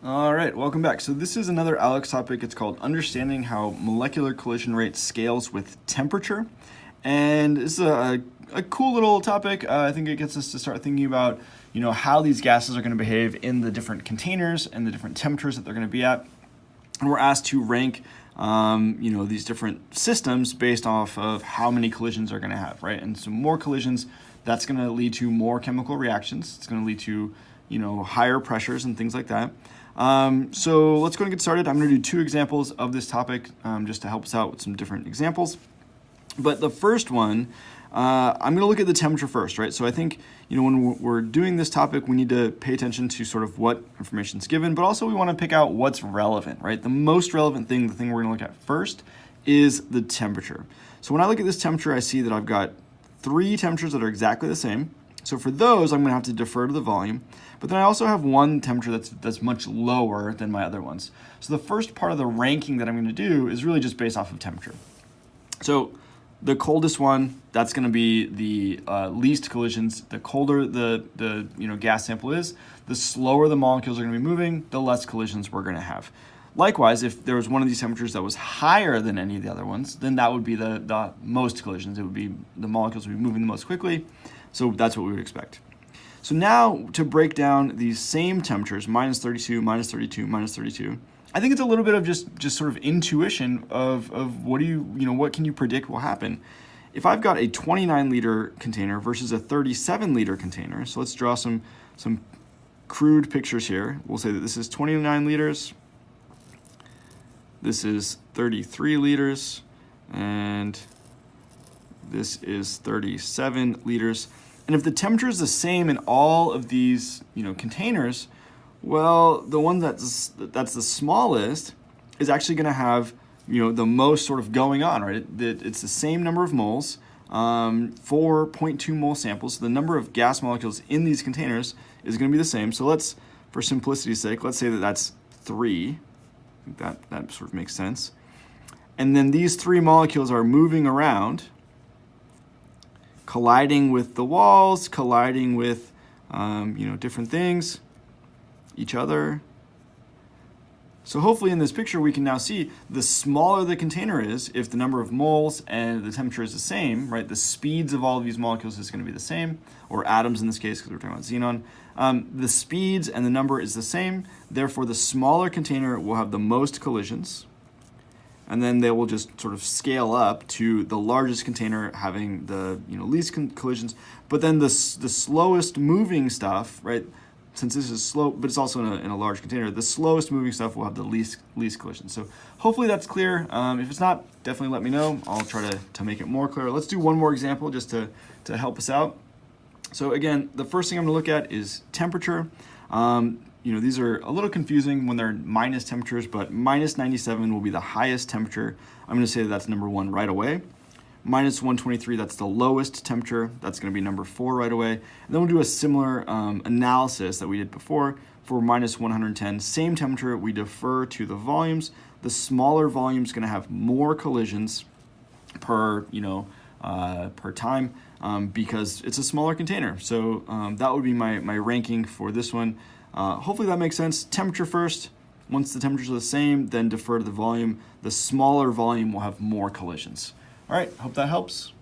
All right, welcome back. So this is another ALEKS topic. It's called Understanding How Molecular Collision Rate Scales with Temperature. And this is a cool little topic. I think it gets us to start thinking about, how these gases are going to behave in the different containers and the different temperatures that they're going to be at. And we're asked to rank, these different systems based off of how many collisions they're going to have, right? And so more collisions, that's going to lead to more chemical reactions. It's going to lead to, higher pressures and things like that. So let's go and get started. I'm going to do two examples of this topic just to help us out with some different examples. But the first one, I'm going to look at the temperature first, right? So I think, when we're doing this topic, we need to pay attention to sort of what information is given, but also we want to pick out what's relevant, right? The most relevant thing, the thing we're going to look at first, is the temperature. So when I look at this temperature, I see that I've got three temperatures that are exactly the same. So for those, I'm going to have to defer to the volume. But then I also have one temperature that's much lower than my other ones. So the first part of the ranking that I'm going to do is really just based off of temperature. So the coldest one, that's going to be the least collisions. The colder the gas sample is, the slower the molecules are going to be moving, the less collisions we're going to have. Likewise, if there was one of these temperatures that was higher than any of the other ones, then that would be the most collisions. It would be the molecules would be moving the most quickly. So that's what we would expect. So now to break down these same temperatures, minus 32, minus 32, minus 32, I think it's a little bit of just sort of intuition of what what can you predict will happen. If I've got a 29 liter container versus a 37 liter container, so let's draw some crude pictures here. We'll say that this is 29 liters, this is 33 liters, and this is 37 liters. And if the temperature is the same in all of these, containers, well, the one that's the smallest is actually going to have, the most sort of going on, right? It's the same number of moles, 4.2 mole samples. So the number of gas molecules in these containers is going to be the same. So let's, for simplicity's sake, let's say that that's 3. I think that sort of makes sense. And then these 3 molecules are moving around, colliding with the walls, colliding with, different things, each other. So hopefully in this picture we can now see the smaller the container is, if the number of moles and the temperature is the same, right? The speeds of all of these molecules is going to be the same, or atoms in this case because we're talking about xenon. The speeds and the number is the same, therefore the smaller container will have the most collisions, and then they will just sort of scale up to the largest container having the least collisions. But then the slowest moving stuff, right? Since this is slow, but it's also in a large container, the slowest moving stuff will have the least collisions. So hopefully that's clear. If it's not, definitely let me know. I'll try to make it more clear. Let's do one more example just to help us out. So again, the first thing I'm going to look at is temperature. These are a little confusing when they're minus temperatures, but minus 97 will be the highest temperature. I'm going to say that's number 1 right away. Minus 123, that's the lowest temperature. That's going to be number 4 right away. And then we'll do a similar analysis that we did before for minus 110. Same temperature, we defer to the volumes. The smaller volume is going to have more collisions per time because it's a smaller container. So that would be my ranking for this one. Hopefully that makes sense. Temperature first. Once the temperatures are the same, then defer to the volume. The smaller volume will have more collisions. All right, hope that helps.